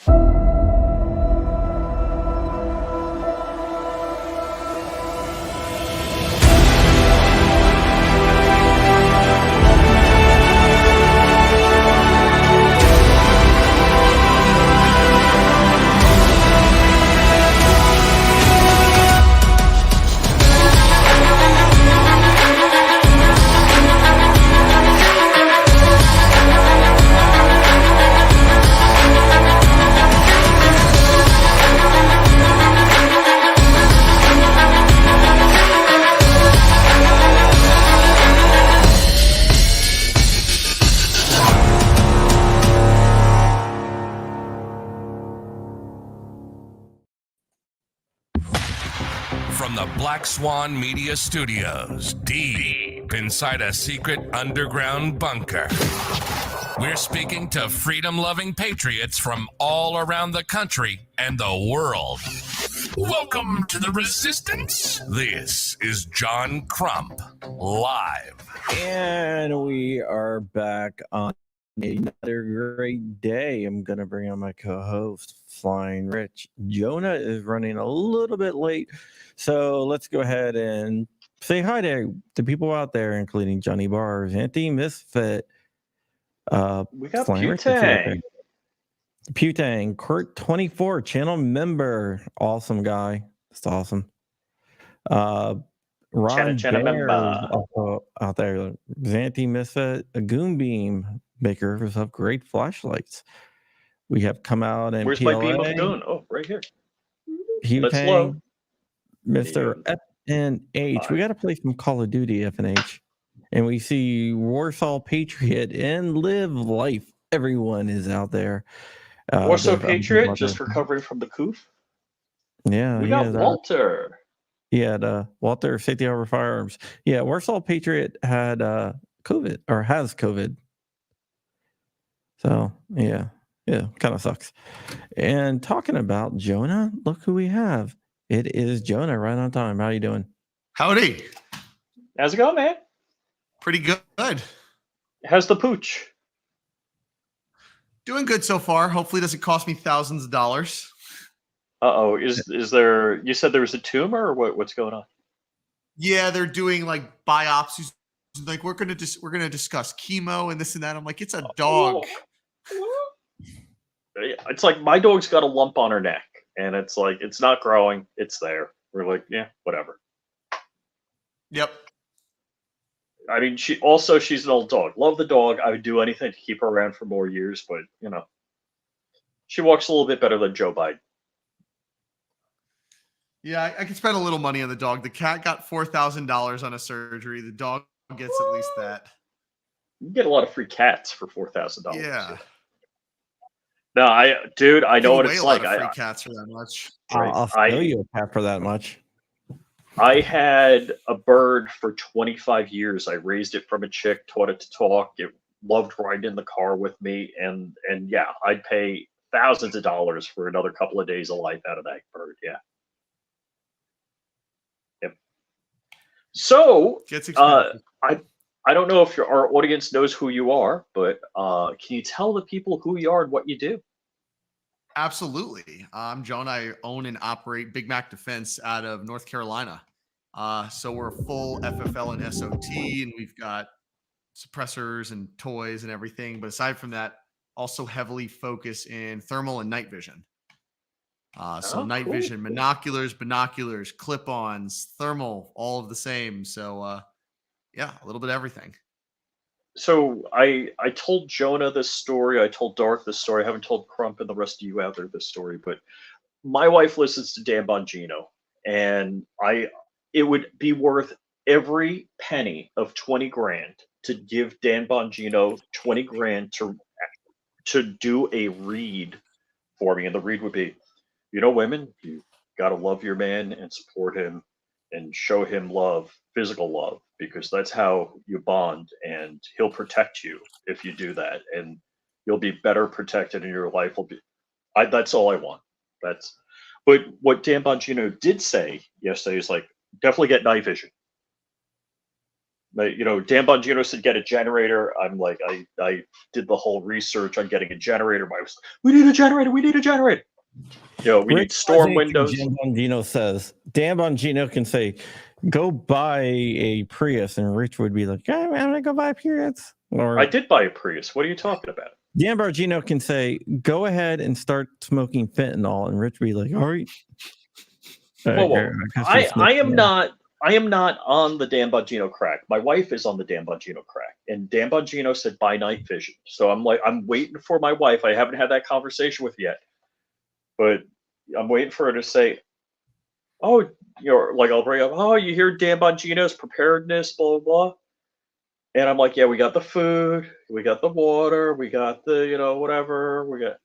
From the Black Swan Media Studios, deep inside a secret underground bunker, we're speaking to freedom-loving patriots from all around the country and the world. Welcome to the Resistance. This is John Crump, live. And we are back on another great day. I'm going to bring on my co-host, Flying Rich. Jonah is running a little bit late, so let's go ahead and say hi to the people out there, including Johnny Bars, Anti-Misfit. We got Putang. Putang, Kurt 24, channel member, awesome guy. That's awesome. Ron Bear also out there. Zanti Misfit, a Goon Beam maker of great flashlights. We have come out and where's PLA, my beam of goon? Oh, right here. Putang, Mr. FNH. We got to play some Call of Duty FNH. And we see Warsaw Patriot and Live Life. Everyone is out there. Warsaw Patriot just recovering from the coup. Yeah, we got Walter. He had Walter, Safety Harbor Firearms. Yeah, Warsaw Patriot had COVID or has COVID. So yeah, kind of sucks. And talking about Jonah, look who we have. It is Jonah right on time. How you doing? Howdy. How's it going, man? Pretty good. How's the pooch? Doing good so far. Hopefully it doesn't cost me thousands of dollars. Uh-oh. Is there, you said there was a tumor or what's going on? Yeah, they're doing like biopsies. Like we're gonna discuss chemo and this and that. I'm like, it's a dog. It's like my dog's got a lump on her neck and it's like it's not growing, it's there. We're like, yeah, whatever. Yep. I mean, she's an old dog. Love the dog. I would do anything to keep her around for more years, but you know, she walks a little bit better than Joe Biden. Yeah, I can spend a little money on the dog. The cat got $4,000 on a surgery. The dog gets at least that. You get a lot of free cats for $4,000. Yeah. No, I know what it's like. Free cats for that much. I'll sell you a cat for that much. I had a bird for 25 years. I raised it from a chick, taught it to talk. It loved riding in the car with me. And yeah, I'd pay thousands of dollars for another couple of days of life out of that bird. Yeah. Yep. So, I don't know if our audience knows who you are, but can you tell the people who you are and what you do? Absolutely. I'm John. I own and operate Big Mac Defense out of North Carolina. So we're a full FFL and SOT, and we've got suppressors and toys and everything. But aside from that, also heavily focus in thermal and night vision. Night vision, binoculars, clip-ons, thermal, all of the same. So yeah, a little bit of everything. So I told Jonah this story. I told Dark this story. I haven't told Crump and the rest of you out there this story, but my wife listens to Dan Bongino, and it would be worth every penny of 20 grand to give Dan Bongino 20 grand to do a read for me. And the read would be, women, you got to love your man and support him and show him love, physical love, because that's how you bond, and he'll protect you if you do that, and you'll be better protected, and your life will be. That's all I want. But what Dan Bongino did say yesterday is like, definitely get night vision. But, Dan Bongino said get a generator. I'm like, I did the whole research on getting a generator. My wife was like, we need a generator. We need a generator. We need storm windows. Dan Bongino says. Dan Bongino can say, go buy a Prius, and Rich would be like, I'm gonna go buy a Prius. Or I did buy a Prius. What are you talking about? Dan Bongino can say, go ahead and start smoking fentanyl, and Rich would be like, all right. Whoa. I am not on the Dan Bongino crack. My wife is on the Dan Bongino crack, and Dan Bongino said buy night vision. So I'm like, I'm waiting for my wife. I haven't had that conversation with yet, but I'm waiting for her to say, oh, like I'll bring up, oh, you hear Dan Bongino's preparedness, blah, blah, blah. And I'm like, yeah, we got the food, we got the water, we got the, whatever. We got,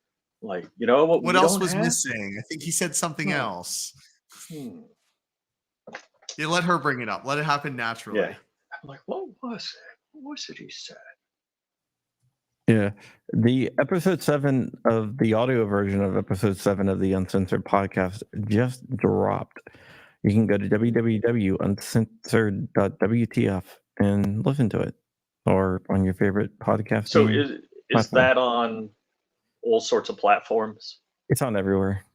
like, what else was missing? I think he said something else. Yeah, let her bring it up. Let it happen naturally. Yeah. I'm like, what was it? What was it he said? Yeah. The episode 7 of the audio version of episode 7 of the Uncensored podcast just dropped. You can go to www.uncensored.wtf and listen to it, or on your favorite podcast. So is that on all sorts of platforms? It's on everywhere.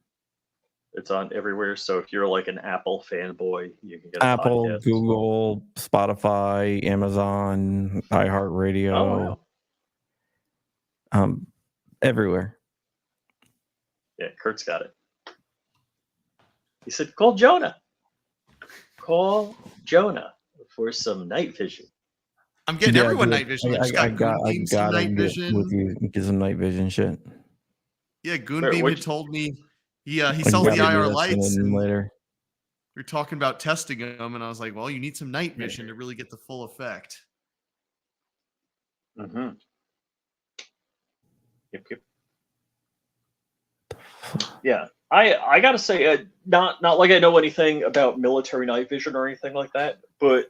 It's on everywhere. So if you're like an Apple fanboy, you can get Apple, podcast. Google, Spotify, Amazon, iHeartRadio. Oh, wow. Everywhere. Yeah, Kurt's got it. He said, call Jonah. Call Jonah for some night vision. I'm getting everyone night vision. I got night vision. With you, get some night vision shit. Yeah, Goonbeam had told me he sells the IR lights. And later, you're talking about testing them, and I was like, well, you need some night vision to really get the full effect. Mm-hmm. Yep. Yeah, I gotta say, not like I know anything about military night vision or anything like that, but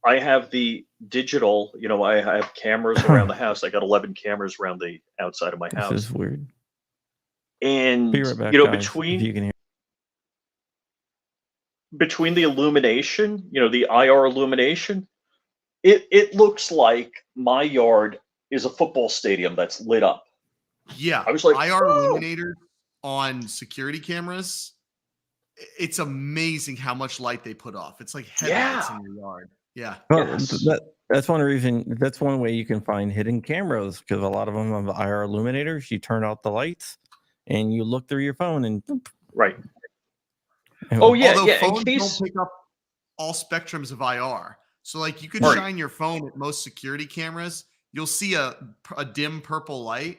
I have the digital. I have cameras around the house. I got 11 cameras around the outside of my house. This is weird. And Be right back, guys, between if you can hear. Between the illumination, the IR illumination, it looks like my yard is a football stadium that's lit up. Yeah, I was like, IR illuminator on security cameras. It's amazing how much light they put off. It's like headlights in your yard. Yeah. Well, that's one reason. That's one way you can find hidden cameras, because a lot of them have IR illuminators. You turn out the lights, and you look through your phone, and right. Oh yeah, although yeah. phones don't pick up all spectrums of IR, so like you could shine your phone at most security cameras. You'll see a dim purple light.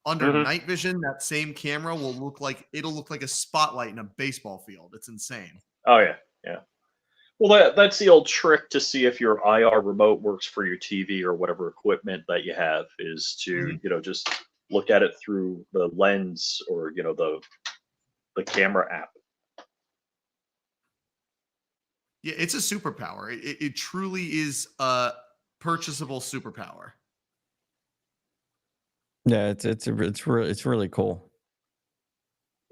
Under night vision, that same camera will look like a spotlight in a baseball field. It's insane. Oh yeah. Well, that's the old trick to see if your IR remote works for your TV or whatever equipment that you have, is to just look at it through the lens or the camera app. Yeah, it's a superpower. It truly is a purchasable superpower. yeah, it's really cool.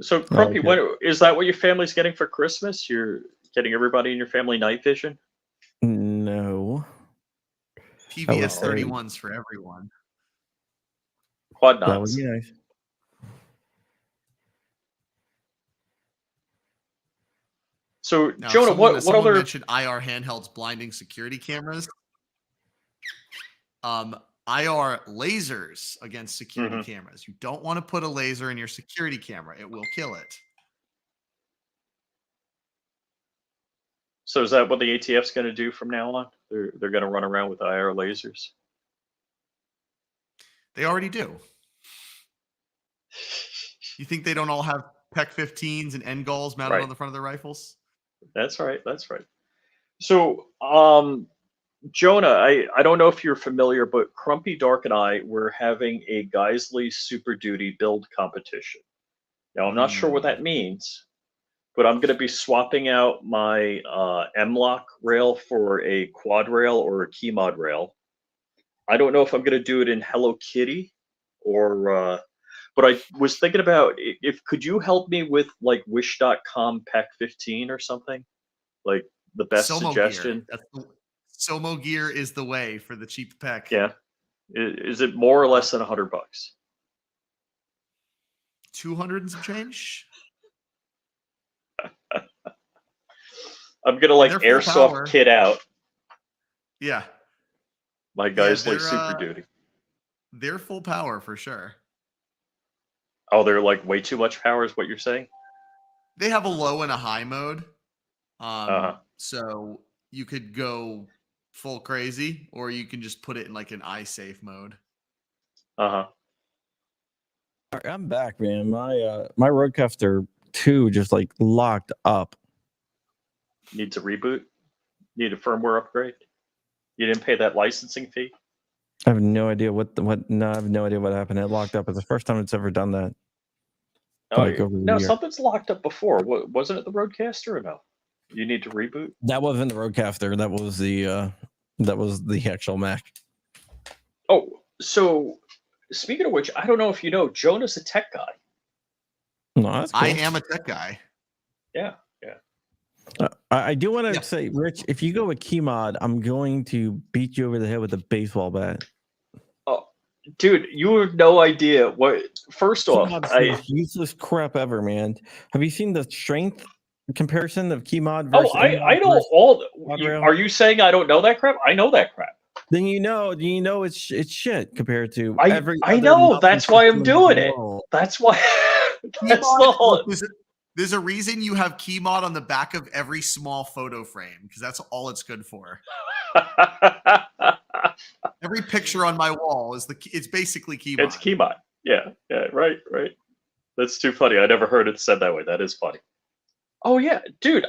So, Crumpy, is that what your family's getting for Christmas? You're getting everybody in your family night vision? No. PVS 31s for everyone. Quad That would knots. be nice. So, Now, Jonah, what other mentioned IR handhelds blinding security cameras? IR lasers against security cameras. You don't want to put a laser in your security camera. It will kill it. So is that what the ATF's going to do from now on? They're going to run around with IR lasers? They already do. You think they don't all have PEC 15s and end goals mounted on the front of their rifles? That's right. So, Jonah, I don't know if you're familiar, but Crumpy Dark and I were having a Geisley Super Duty build competition. Now, I'm not sure what that means, but I'm going to be swapping out my M-Lock rail for a quad rail or a key mod rail. I don't know if I'm going to do it in Hello Kitty or, but I was thinking about could you help me with like Wish.com PEC 15 or something? Like the best Somo suggestion? Gear. Somo gear is the way for the cheap peck. Yeah. Is it more or less than $100? 200 and some change. I'm gonna like They're full airsoft power. kit out Yeah, my guys like they're, Super Duty. they're full power for sure. Oh, they're like way too much power is what you're saying? They have a low and a high mode. Uh-huh. So you could go full crazy, or you can just put it in like an eye safe mode. Uh-huh. All right, I'm back, man. My Roadcaster 2 just like locked up. Needs a reboot? Need a firmware upgrade? You didn't pay that licensing fee? I have no idea no, I have no idea what happened. It locked up. It's the first time it's ever done that. Oh, Like over the no, year. something's locked up before. Wasn't it the Roadcaster or no? You need to reboot? That wasn't the Roadcaster. That was the actual Mac. Oh, so speaking of which, I don't know if you know, Jonah's a tech guy. No, that's cool. I am a tech guy. Yeah. I do want to Yeah. say, Rich, if you go with Keymod, I'm going to beat you over the head with a baseball bat. Oh, dude, you have no idea what. First off, Keymod's the most useless crap ever, man. Have you seen the strength comparison of Keymod versus? I know all. Are you saying I don't know that crap? I know that crap. Then you know it's shit compared to I every. I other know. mountain That's why I'm system in the doing it. world. That's why. That's the whole. There's a reason you have Keymod on the back of every small photo frame, because that's all it's good for. Every picture on my wall it's basically Keymod. It's Keymod. Yeah, right. That's too funny. I never heard it said that way. That is funny. Oh yeah, dude.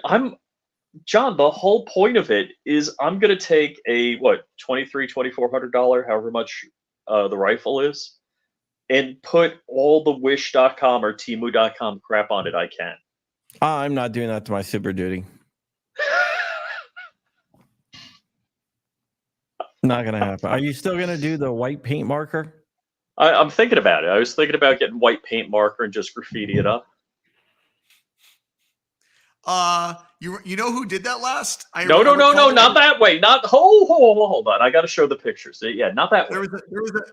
John. The whole point of it is I'm gonna take a $2,400, however much the rifle is, and put all the Wish.com or Temu.com crap on it I can. I'm not doing that to my Super Duty. Not gonna happen. Are you still gonna do the white paint marker? I'm thinking about it. I was thinking about getting white paint marker and just graffiti it up. You know who did that last? No, not that way. Not hold on. I got to show the pictures. Yeah, not that way.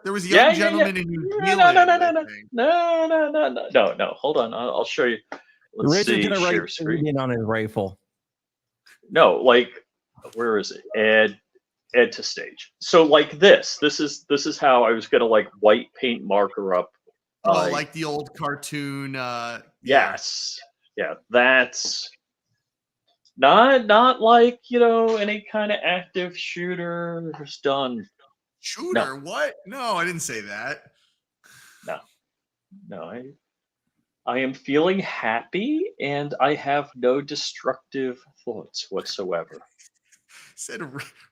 There was a young gentleman in New Zealand. No. Hold on. I'll show you. Let's Rich see. is gonna Share write screen. on his rifle. No, like where is it? Add to stage. So like this is how I was gonna like white paint marker up. Like the old cartoon. Yes. Yeah, that's not like, any kind of active shooter is done. Shooter? No. What? No, I didn't say that. No, I am feeling happy and I have no destructive thoughts whatsoever. Said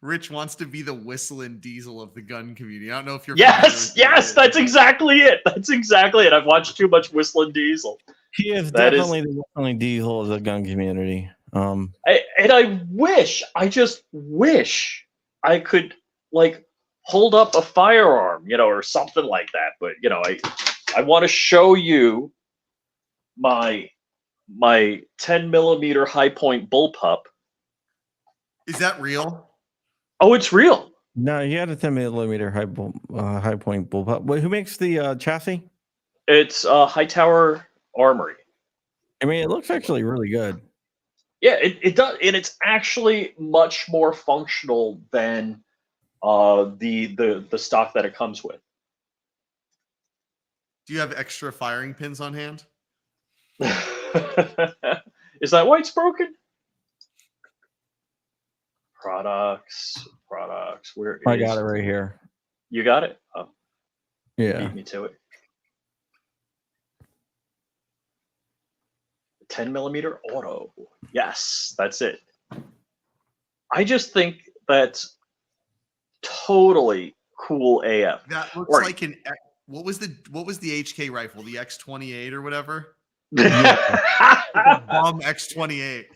Rich wants to be the whistling diesel of the gun community. I don't know if you're. Yes, that's exactly it. That's exactly it. I've watched too much Whistling Diesel. He is definitely the whistling diesel of the gun community. I just wish I could like hold up a firearm, or something like that. But I want to show you my 10mm high point bullpup. Is that real? Oh, it's real. No, he had a 10mm high point bullpup. Wait, who makes the chassis? It's Hightower Armory. I mean, it looks actually really good. Yeah, it does, and it's actually much more functional than the stock that it comes with. Do you have extra firing pins on hand? Is that why it's broken? Products. Where I got it right here. You got it? Oh, yeah. Beat me to it. 10mm auto. Yes, that's it. I just think that's totally cool AF. That looks like what was the HK rifle? The X28 or whatever? Bomb X28.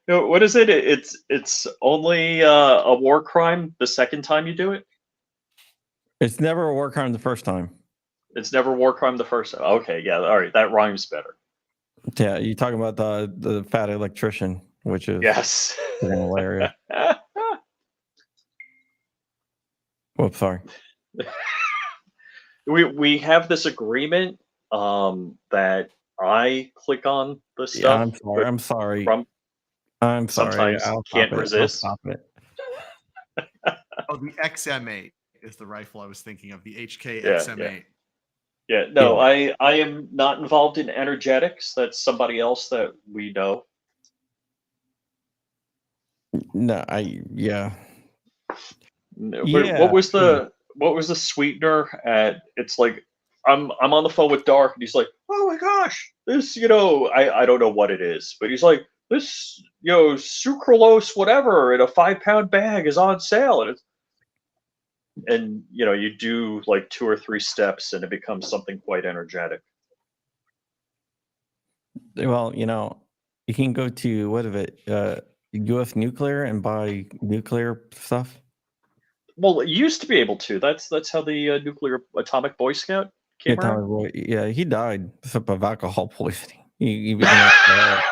What is it? It's only a war crime the second time you do it? It's never a war crime the first time. It's never a war crime the first time. Okay, yeah, all right, that rhymes better. Yeah, you're talking about the fat electrician, which is yes, hilarious. sorry. We have this agreement that I click on the Yeah, stuff, I'm sorry. but I'm sorry. Crump I'm sorry. sometimes I'll can't stop it. I'll resist. stop it. Oh, the XM8 is the rifle I was thinking of. The HK Yeah, XM8. Yeah, no, Yeah. I am not involved in energetics. That's somebody else that we know. No, yeah. But what Yeah. was the sweetener at? It's like I'm on the phone with Dark, and he's like, "Oh my gosh, this I don't know what it is, but he's like this sucralose whatever in a 5 pound bag is on sale, and you do like 2 or 3 steps, and it becomes something quite energetic. Well, you can go to what of it, US Nuclear and buy nuclear stuff. Well, it used to be able to. That's how the nuclear atomic Boy Scout Yeah, came Tommy around. Boy. Yeah, he died of alcohol poisoning. He became an alcoholic.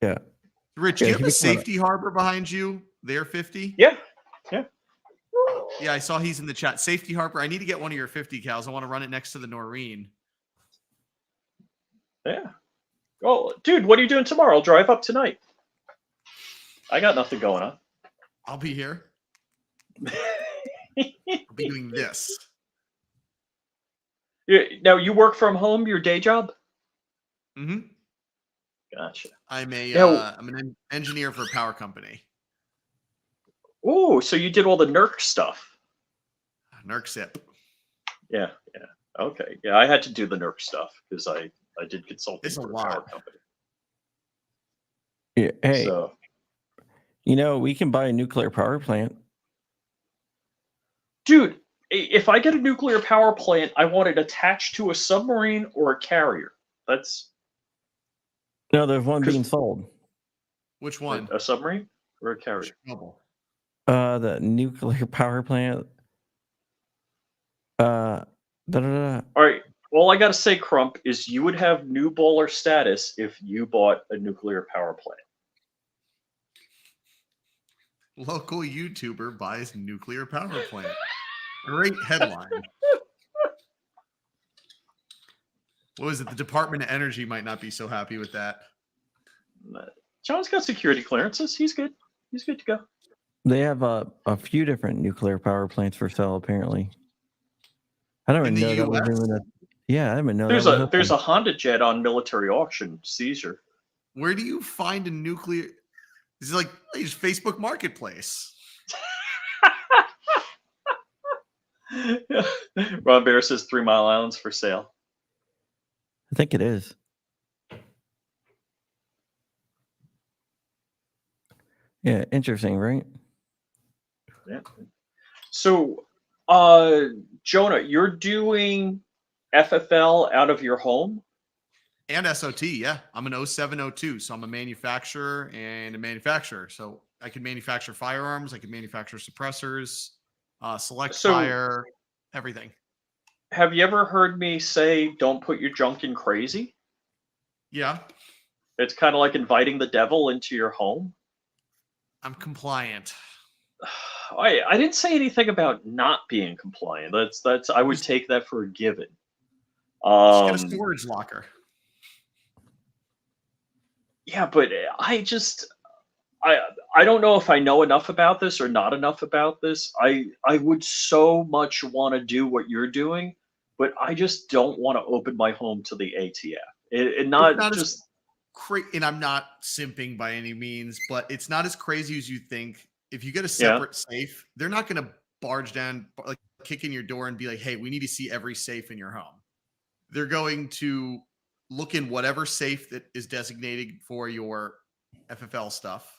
Yeah. Rich, Yeah, do you he have a became safety harbor behind you? They're 50? Yeah, yeah, Yeah, I saw he's in the chat. Safety harbor. I need to get one of your 50 cals. I want to run it next to the Noreen. yeah. Oh, dude, what are you doing tomorrow? I'll drive up tonight. I got nothing going on. I'll be here. I'll be doing this. Now you work from home, your day job? Mm-hmm. Gotcha. I'm Now, an engineer for a power company. oh, so you did all the NERC stuff. NERC SIP. Yeah, yeah. Okay. Yeah, I had to do the NERC stuff because I did consulting It's a for a power lot. company. Yeah, hey, So, we can buy a nuclear power plant. dude, if I get a nuclear power plant, I want it attached to a submarine or a carrier. That's No, there's one being because sold. Which one? a submarine or a carrier. Chernobyl. The nuclear power plant. Da-da-da. All right. All I got to say, Crump, is you would have new bowler status if you bought a nuclear power plant. Local YouTuber buys nuclear power plant. Great headline. What was it? The Department of Energy might not be so happy with that. John's got security clearances. He's good. He's good to go. They have a few different nuclear power plants for sale, apparently. I don't In even the know that was US? even a. Yeah, I didn't even know There's that was there's thing. a Honda Jet on military auction seizure. Where do you find a nuclear? This is like Facebook Marketplace. Ron Bear says 3 Mile Island's for sale. I think it is. Yeah, interesting, right? Yeah. So, Jonah, you're doing FFL out of your home? And SOT, yeah. I'm an 0702, so I'm a manufacturer and a manufacturer. So I can manufacture firearms, I can manufacture suppressors, select So- fire, everything. Have you ever heard me say, don't put your junk in crazy? Yeah, It's kind of like inviting the devil into your home. I'm compliant. I didn't say anything about not being compliant. That's I would take that for a given. Just get a storage locker. Yeah, but I don't know if I know enough about this or not enough about this. I would so much want to do what you're doing, but I just don't want to open my home to the ATF. And not not just and I'm not simping by any means, but it's not as crazy as you think. If you get a separate safe, they're not going to barge down, like kick in your door and be like, hey, we need to see every safe in your home. They're going to look in whatever safe that is designated for your FFL stuff.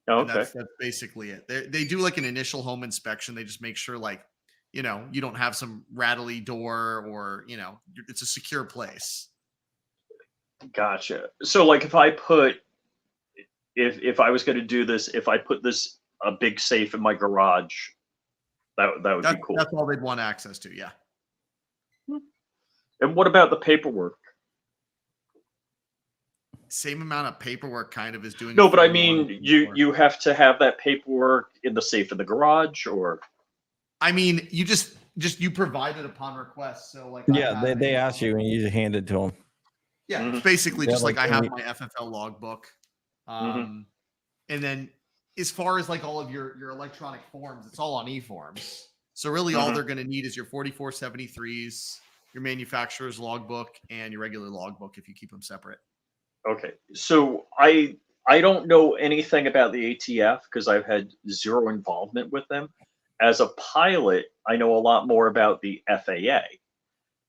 oh, And okay. that's basically it. They do like an initial home inspection. They just make sure, like, you don't have some rattly door or, it's a secure place. Gotcha. So like if I put if I was going to do this, if I put this a big safe in my garage, that would be cool. That's all they'd want access to. Yeah. And what about the paperwork? same amount of paperwork kind of as doing. No, a but I 41 mean, or 44. you have to have that paperwork in the safe in the garage, or I mean, you just you provide it upon request. So like, Yeah, they ask you and you just hand it to them. Yeah, Mhm. it's basically Yeah, just like I like have any- my FFL logbook. Mhm. And then as far as like all of your electronic forms, it's all on eForms. So really all Mhm. they're going to need is your 4473s, your manufacturer's logbook, and your regular logbook if you keep them separate. Okay, so I don't know anything about the ATF because I've had zero involvement with them. As a pilot, I know a lot more about the FAA,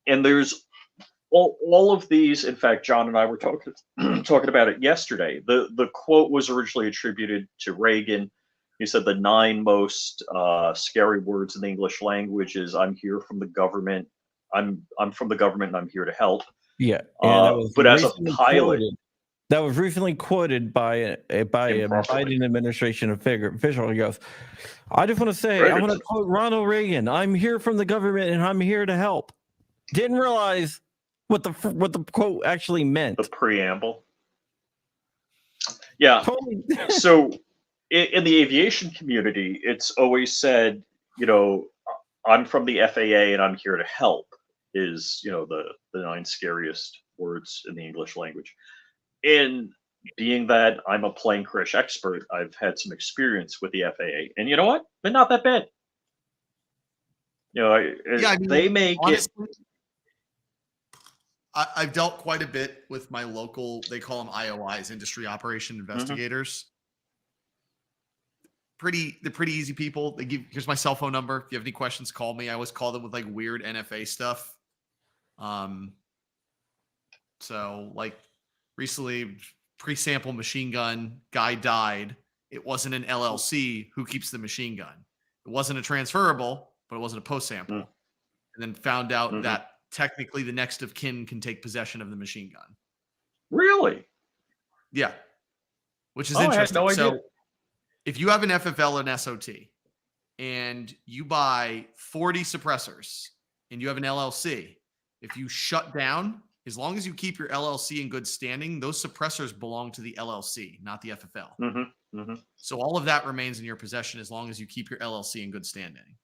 and there's all of these. In fact, John and I were talking talking about it yesterday. The quote was originally attributed to Reagan. He said the 9 most scary words in the English language is "I'm here from the government." I'm from the government and I'm here to help. Yeah, and that was But as a recently pilot, quoted. That was recently quoted by a improperly. Biden administration official. He goes, "I just want to say, I Right, want to quote Ronald Reagan. I'm here from the government, and I'm here to help." Didn't realize what the quote actually the meant. preamble. Yeah. Totally. So in the aviation community, it's always said, I'm from the FAA and I'm here to help is, the 9 scariest words in the English language. And being that I'm a plane crash expert, I've had some experience with the FAA. And you know what? They're not that bad. Yeah, I mean, they make honestly, I've dealt quite a bit with my local, they call them IOIs, industry operation investigators. They're pretty easy people. Here's my cell phone number. If you have any questions, call me. I always call them with like weird NFA stuff. So like recently, pre-sample machine gun guy died. It wasn't an LLC who keeps the machine gun. It wasn't a transferable, but it wasn't a post sample. And then found out that technically the next of kin can take possession of the machine gun. Really? Yeah. Which is I had interesting. no idea. So if you have an FFL and SOT and you buy 40 suppressors and you have an LLC, if you shut down, as long as you keep your LLC in good standing, those suppressors belong to the LLC, not the FFL. So all of that remains in your possession as long as you keep your LLC in good standing.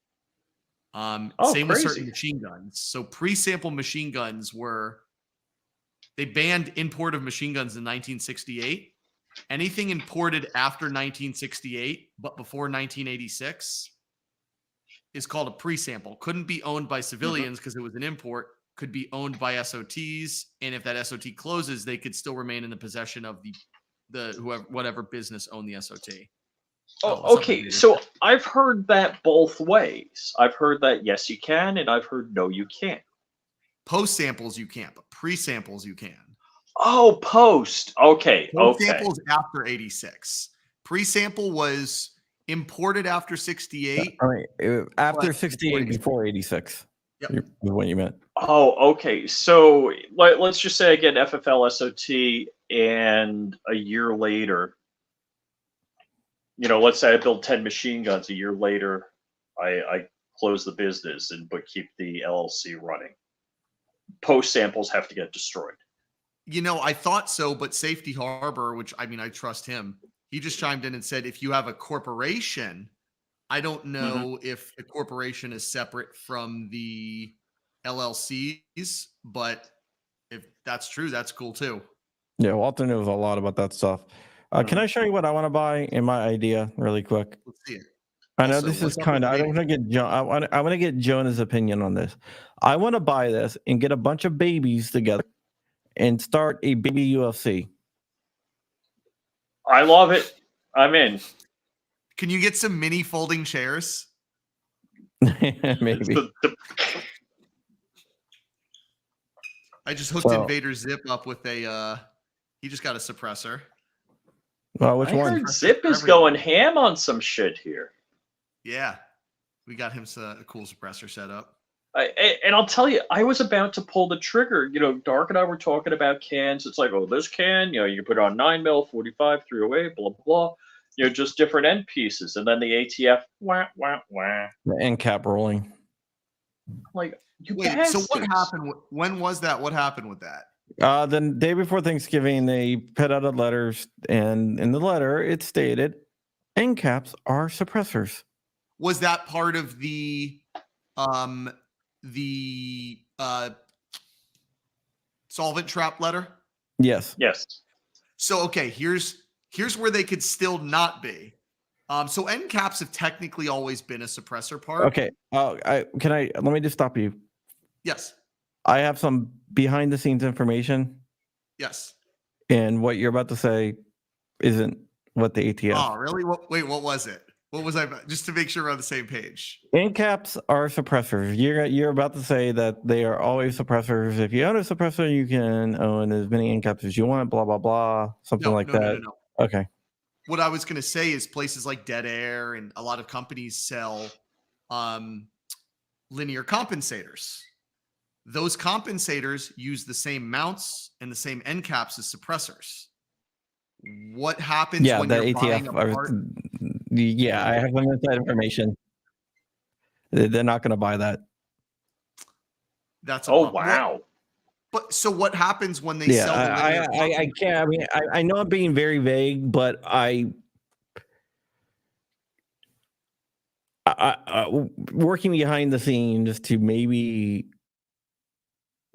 Same with certain machine guns. So pre-sample machine guns they banned import of machine guns in 1968. Anything imported after 1968, but before 1986 is called a pre-sample. Couldn't be owned by civilians because it was an import, could be owned by SOTs. And if that SOT closes, they could still remain in the possession of whatever business owned the SOT. Okay. So I've heard that both ways. I've heard that yes, you can, and I've heard no, you can't. Post samples you can't, but pre-samples you can. Oh, post. Okay. Post samples after 86. Pre-sample was imported after 68. I mean, after 68, before 86. Yep. Is what you meant. Oh, okay. So let's just say I get FFL SOT, and a year later, let's say I build 10 machine guns. A year later, I close the business but keep the LLC running. Post samples have to get destroyed. I thought so, but Safety Harbor, which I mean, I trust him. He just chimed in and said, if you have a corporation, I don't know if the corporation is separate from the LLCs, but if that's true, that's cool too. Yeah, Walter knows a lot about that stuff. Can I show you what I want to buy in my idea really quick? Let's see it. I know Also, this is what's up kind of. with I don't want to get John. I want to get Jonah's opinion on this. I want to buy this and get a bunch of babies together and start a baby UFC. I love it. I'm in. Can you get some mini folding chairs? Maybe. I just hooked Invader Zip up with he just got a suppressor. Well, which one? Heard Zip is going ham on some shit here. Yeah. We got him a cool suppressor set up. And I'll tell you, I was about to pull the trigger. Dark and I were talking about cans. It's like, oh, this can, you can put it on 9mm, 45, 308, blah, blah, blah. Just different end pieces. And then the ATF, wah, wah, wah. The end cap rolling. Like, Wait, so what happened? When was that? What happened with that? The day before Thanksgiving, they put out a letter, and in the letter, it stated, end caps are suppressors. Was that part of the the solvent trap letter? Yes. Yes. So okay, here's where they could still not be. So end caps have technically always been a suppressor part. Okay. Let me just stop you. Yes. I have some behind the scenes information, Yes. and what you're about to say isn't what the ATF. Oh, really? Wait, what was it? What was I just to make sure we're on the same page? End caps are suppressors. You're about to say that they are always suppressors. If you own a suppressor, you can own as many end caps as you want. Blah blah blah. Something like that. No. Okay. What I was going to say is places like Dead Air and a lot of companies sell linear compensators. Those compensators use the same mounts and the same end caps as suppressors. What happens when the you're ATF buying a part? I have them inside information. They're not going to buy that. That's a Oh, problem. wow. But so what happens when they sell the linear I can't. I mean, I know I'm being very vague, but working behind the scenes to maybe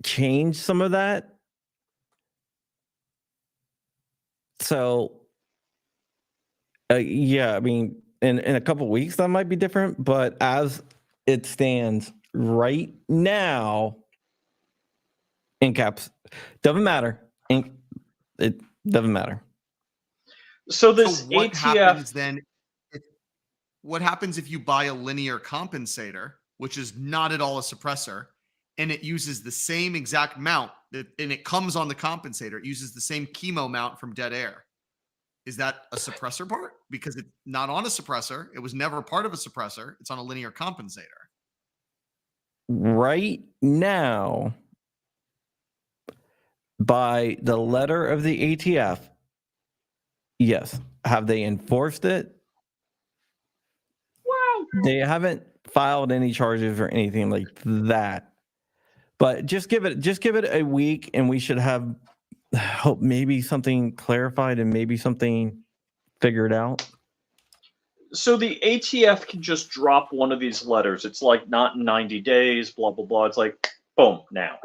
change some of that. So, I mean, in a couple of weeks that might be different, but as it stands right now, in caps doesn't matter. It doesn't matter. So this what ATF happens then? What happens if you buy a linear compensator, which is not at all a suppressor, and it uses the same exact mount, and it comes on the compensator? It uses the same chemo mount from Dead Air. Is that a suppressor part? Because it's not on a suppressor. It was never part of a suppressor. It's on a linear compensator. Right now, by the letter of the ATF, yes. Have they enforced it? Wow. They haven't filed any charges or anything like that. But just give it a week, and we should have hope maybe something clarified and maybe something figured out. So the ATF can just drop one of these letters. It's like not in 90 days, blah, blah, blah. It's like, boom, now.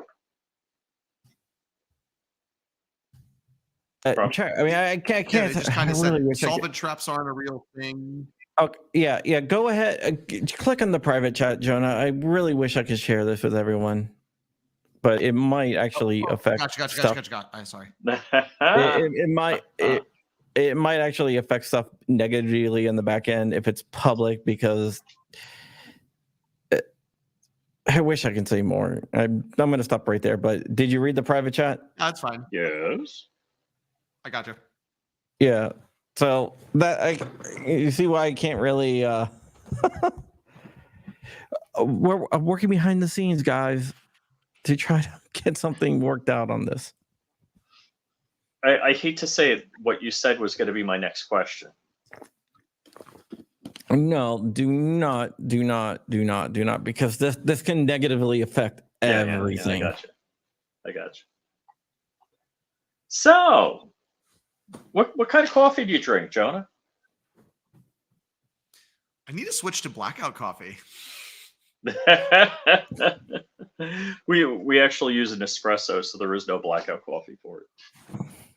I mean, I can't. Yeah, they just kind of really said wish I could- solvent traps aren't a real thing. Okay, yeah. Go ahead. Click on the private chat, Jonah. I really wish I could share this with everyone, but it might actually affect. Gotcha. I'm sorry. It might actually affect stuff negatively in the back end if it's public, because I wish I could say more. I'm going to stop right there. But did you read the private chat? That's fine. Yes. I got you. Yeah. So you see why I can't really. We're working behind the scenes, guys, to try to get something worked out on this. I hate to say it, what you said was going to be my next question. No, do not, because this can negatively affect everything. Yeah, I got you. So, what kind of coffee do you drink, Jonah? I need to switch to blackout coffee. we actually use an espresso, so there is no blackout coffee for it.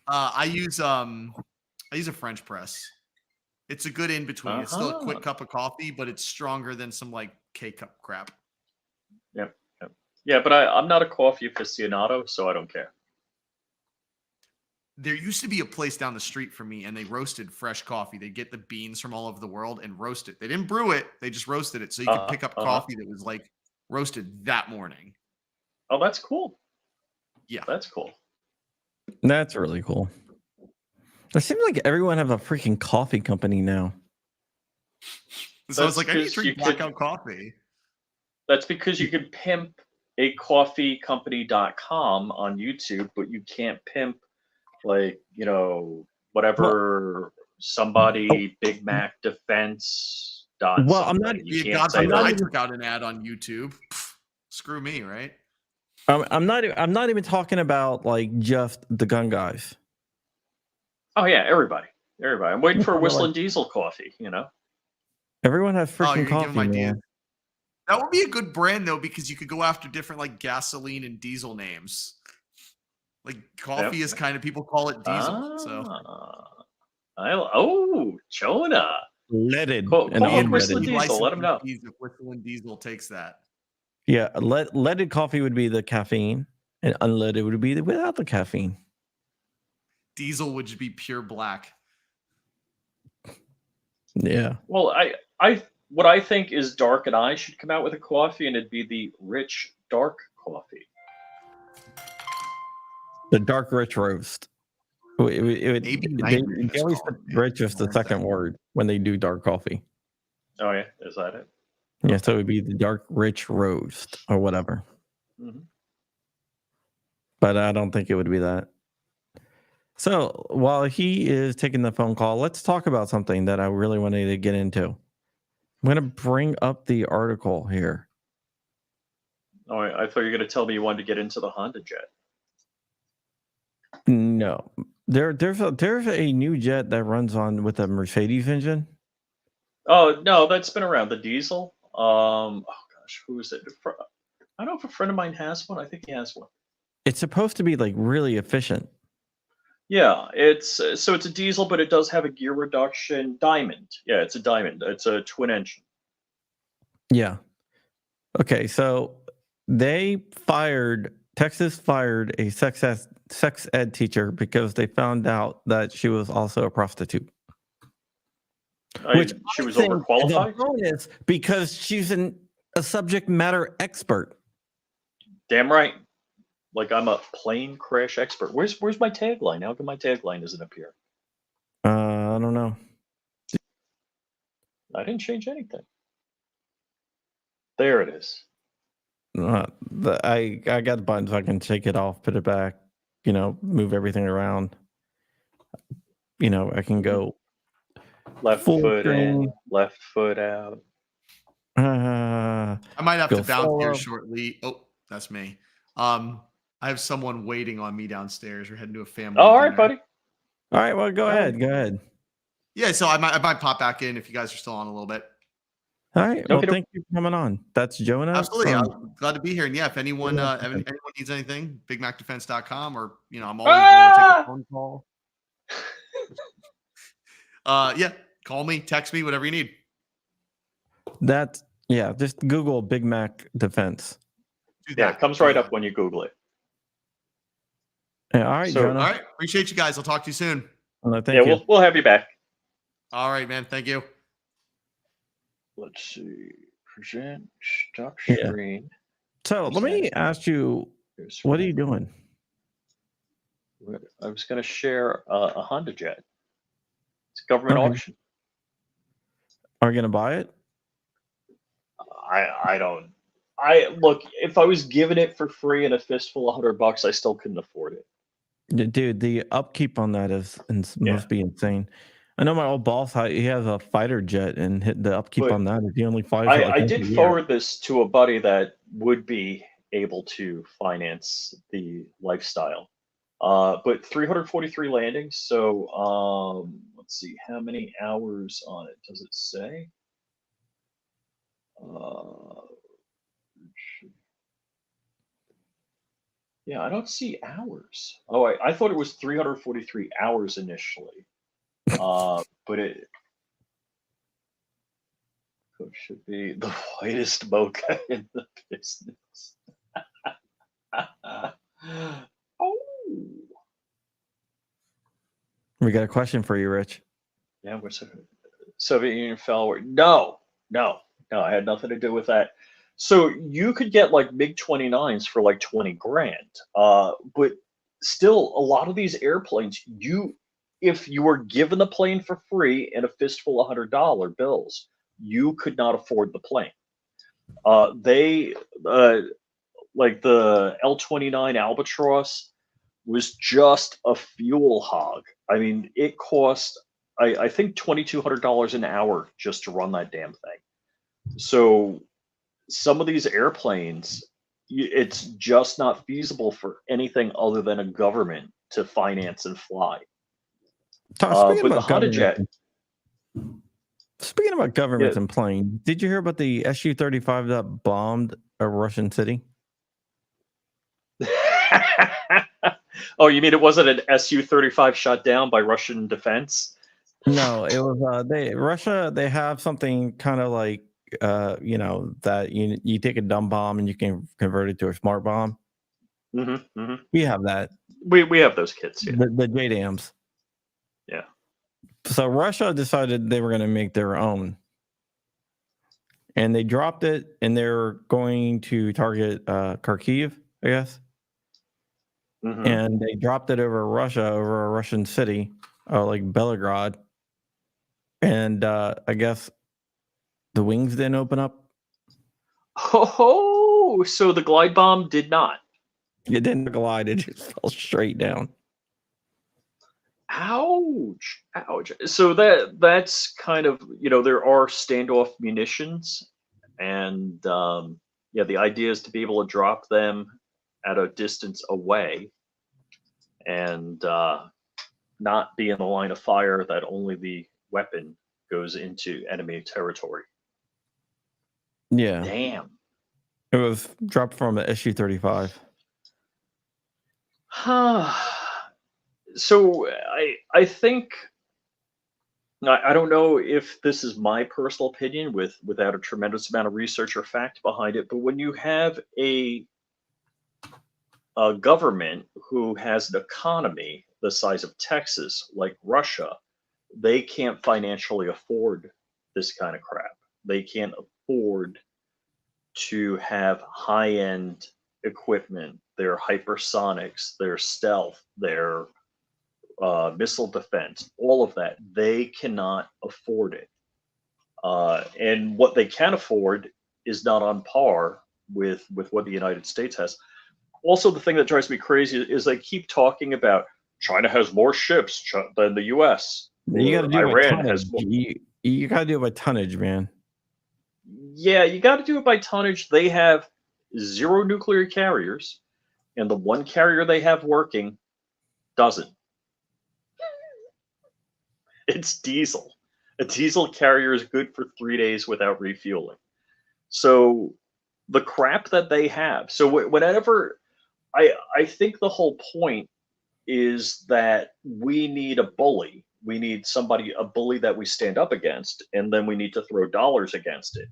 I use a French press. It's a good in between. It's still a quick cup of coffee, but it's stronger than some like K cup crap. Yep. Yeah, but I'm not a coffee aficionado, so I don't care. There used to be a place down the street from me, and they roasted fresh coffee. They get the beans from all over the world and roast it. They didn't brew it; they just roasted it, so you could pick up coffee that was like roasted that morning. Oh, that's cool. Yeah, that's cool. That's really cool. It seems like everyone have a freaking coffee company now. So it's like I need to drink blackout coffee. That's because you can pimp a coffeecompany.com on YouTube, but you can't pimp whatever somebody Big Mac Defense. Well, I'm not. I took out an ad on YouTube. Screw me, right? I'm not even talking about like just the gun guys. Oh yeah, everybody. I'm waiting for a Kinda like- Whistling Diesel coffee. Everyone has Oh, freaking you're gonna give coffee, them ideas. man. That would be a good brand though, because you could go after different like gasoline and diesel names. Like coffee is kind of people call it diesel. So Jonah. Leaded Call and up and Whistling unleaded. Diesel. Let him know. fees if Whistling Diesel takes that. Yeah, leaded coffee would be the caffeine, and unleaded would be without the caffeine. Diesel would just be pure black. Yeah. Well, what I think is Dark and I should come out with a coffee, and it'd be the rich dark coffee. The dark rich roast. Maybe night They roast always coffee, put man. rich as the Learned second that. word when they do dark coffee. Oh yeah, is that it? Yeah, so it would be the dark rich roast or whatever. Mhm. But I don't think it would be that. So while he is taking the phone call, let's talk about something that I really wanted to get into. I'm going to bring up the article here. Oh, I thought you were going to tell me you wanted to get into the Honda Jet. No, there's a new jet that runs on with a Mercedes engine. Oh no, that's been around. The diesel. Oh gosh, who is it? I don't know if a friend of mine has one. I think he has one. It's supposed to be like really efficient. Yeah, it's so it's a diesel, but it does have a gear reduction diamond. Yeah, it's a diamond. It's a twin engine. Yeah. Okay, so Texas fired a sex ed teacher because they found out that she was also a prostitute. Which She was I think overqualified. is a bonus because she's a subject matter expert. Damn right. Like I'm a plane crash expert. Where's my tagline? How come my tagline isn't up here? I don't know. I didn't change anything. There it is. I got the buttons. I can take it off, put it back. Move everything around. I can go Left full foot in, screen. left foot out. I might have Go to bounce here solo. shortly. Oh, that's me. I have someone waiting on me downstairs. We're heading to a family. Oh, all right, dinner. buddy. All right, well, go ahead. Go ahead. Yeah, so I might pop back in if you guys are still on a little bit. All right. Well, Okay. thank you for coming on. That's Jonah. Absolutely. from- I'm glad to be here. And yeah, if anyone anyone needs anything, bigmacdefense.com, or I'm always willing to take a phone call. Yeah, call me, text me, whatever you need. Just Google Big Mac Defense. Do Yeah, that. it comes right up when you Google it. Yeah, all right, So- Jonah. All right. Appreciate you guys. I'll talk to you soon. Thank Yeah, you. we'll have you back. All right, man. Thank you. Let's see. Present stock Yeah. screen. So let me ask you, what are you doing? I was going to share a Honda Jet. It's a government Okay. auction. Are you going to buy it? I don't. Look. If I was given it for free and a fistful of $100, I still couldn't afford it. Dude, the upkeep on that Yeah. must be insane. I know my old boss, he has a fighter jet, and the upkeep But on that is he only flies. I did forward this to a buddy that would be able to finance the lifestyle. But 343 landings. So let's see, how many hours on it does it say? Yeah, I don't see hours. Oh, I thought it was 343 hours initially. But it should be the whitest mocha in the business. Oh. We got a question for you, Rich. Yeah, what's it? Soviet Union fell. No, I had nothing to do with that. So you could get like MiG-29s for like 20 grand. But still, a lot of these airplanes, if you were given the plane for free and a fistful of $100 bills, you could not afford the plane. Like the L-29 Albatross was just a fuel hog. I mean, it cost, I think, $2,200 an hour just to run that damn thing. So some of these airplanes, it's just not feasible for anything other than a government to finance and fly. Speaking But the about Honda government, Jet, speaking about yeah. governments and planes, did you hear about the Su-35 that bombed a Russian city? Oh, you mean it wasn't an Su-35 shot down by Russian defense? No, it was Russia. They have something kind of like that you take a dumb bomb and you can convert it to a smart bomb. Mm-hmm. We have that. We have those kits, yeah. The JDAMs. Yeah. So Russia decided they were going to make their own, and they dropped it, and they're going to target Kharkiv, I guess. Mm-hmm. And they dropped it over Russia, over a Russian city, like Belgrade. And I guess the wings didn't open up. Oh, so the glide bomb did not. It didn't glide. It just fell straight down. Ouch. Ouch. So that's kind of, there are standoff munitions, and yeah, the idea is to be able to drop them at a distance away and not be in the line of fire that only the weapon goes into enemy territory. Yeah. Damn. It was dropped from an Su-35. So I think I don't know if this is my personal opinion without a tremendous amount of research or fact behind it, but when you have a government who has an economy the size of Texas, like Russia, they can't financially afford this kind of crap. They can't afford to have high-end equipment, their hypersonics, their stealth, their missile defense, all of that. They cannot afford it. And what they can afford is not on par with what the United States has. Also, the thing that drives me crazy is they keep talking about China has more ships than the U.S. You got to do it by Iran tonnage. has more. You got to do it by tonnage, man. Yeah, you got to do it by tonnage. They have 0 nuclear carriers, and the one carrier they have working doesn't. It's diesel. A diesel carrier is good for 3 days without refueling. So the crap that they have. So whenever I think the whole point is that we need a bully. We need a bully that we stand up against, and then we need to throw dollars against it.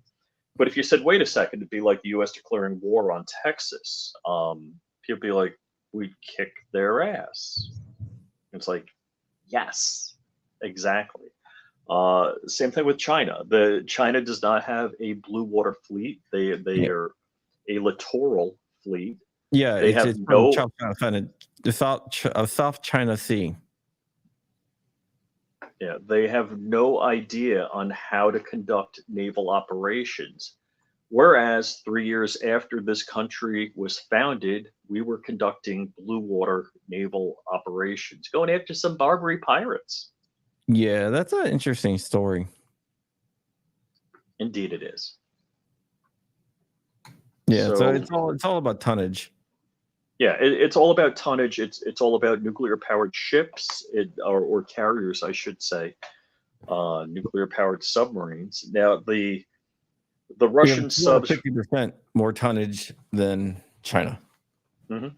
But if you said, wait a second, it'd be like the U.S. declaring war on Texas. People be like, we'd kick their ass. It's like, yes, exactly. Same thing with China. China does not have a blue water fleet. They are a littoral fleet. Yeah, They have no. The South China Sea. Yeah, they have no idea on how to conduct naval operations. Whereas 3 years after this country was founded, we were conducting blue water naval operations, going after some Barbary pirates. Yeah, that's an interesting story. Indeed, it is. Yeah, so it's all about tonnage. Yeah, it's all about tonnage. It's all about nuclear powered ships, or carriers, I should say, nuclear powered submarines. Now the Russian subs 50% more tonnage than China. And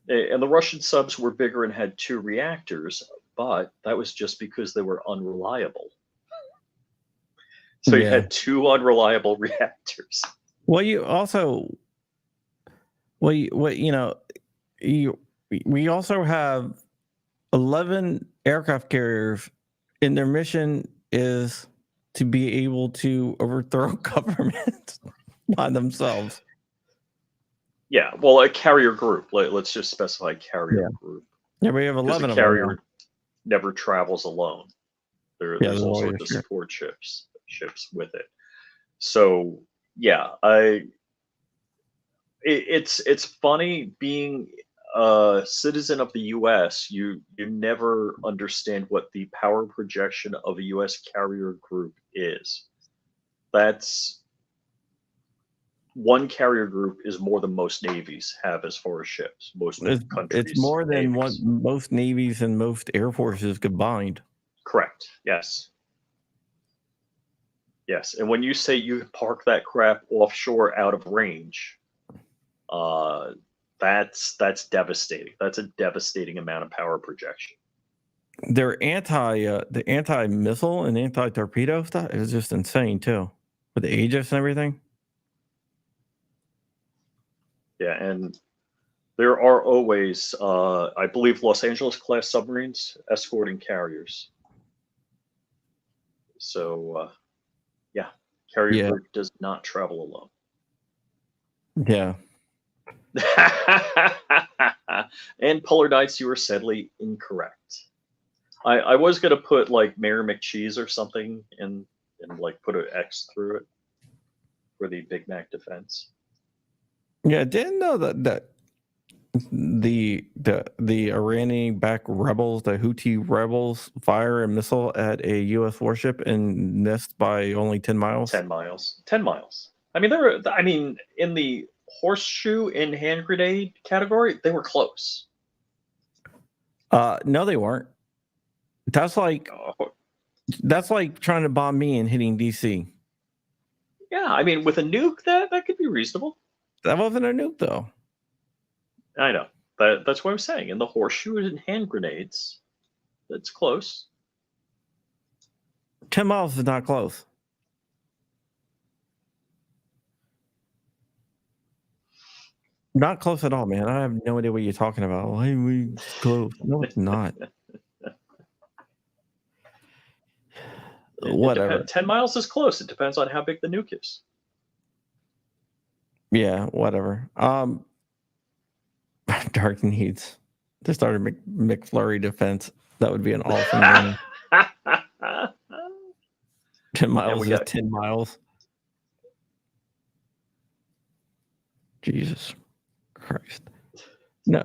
the Russian subs were bigger and had 2 reactors, but that was just because they were unreliable. So you had 2 unreliable reactors. Well, you also, we also have 11 aircraft carriers, and their mission is to be able to overthrow governments by themselves. Yeah, well, a carrier group. Let's just specify carrier group. Yeah, we have 11 of them. Carrier never travels alone. There's also the support ships with it. So yeah, it's funny being a citizen of the U.S. You never understand what the power projection of a U.S. carrier group is. That's one carrier group is more than most navies have as far as ships. Most It's countries. more than what navies. most navies and most air forces combined. Correct. Yes. Yes. And when you say you park that crap offshore out of range, that's devastating. That's a devastating amount of power projection. Their the anti missile and anti torpedo stuff is just insane too, with the Aegis and everything. Yeah, and there are always, I believe, Los Angeles class submarines escorting carriers. So, yeah, carrier Yeah. group does not travel alone. Yeah. And Polar Knights, you were sadly incorrect. I was gonna put like Mayor McCheese or something and like put an X through it for the Big Mac defense. Yeah, I didn't know that the Iranian backed rebels, the Houthi rebels, fire a missile at a U.S. warship and missed by only 10 miles. 10 miles. 10 miles. I mean, in the horseshoe and hand grenade category, they were close. No, they weren't. That's like trying to bomb me and hitting DC. Yeah, I mean, with a nuke, that could be reasonable. That wasn't a nuke, though. I know. That's what I'm saying. In the horseshoe and hand grenades, that's close. 10 miles is not close. Not close at all, man. I have no idea what you're talking about. Why are we close? No, it's not. Whatever. 10 miles is close. It depends on how big the nuke is. Yeah, whatever. Dark needs to start a McFlurry defense. That would be an awesome game. 10 miles is 10 miles. Jesus Christ. No.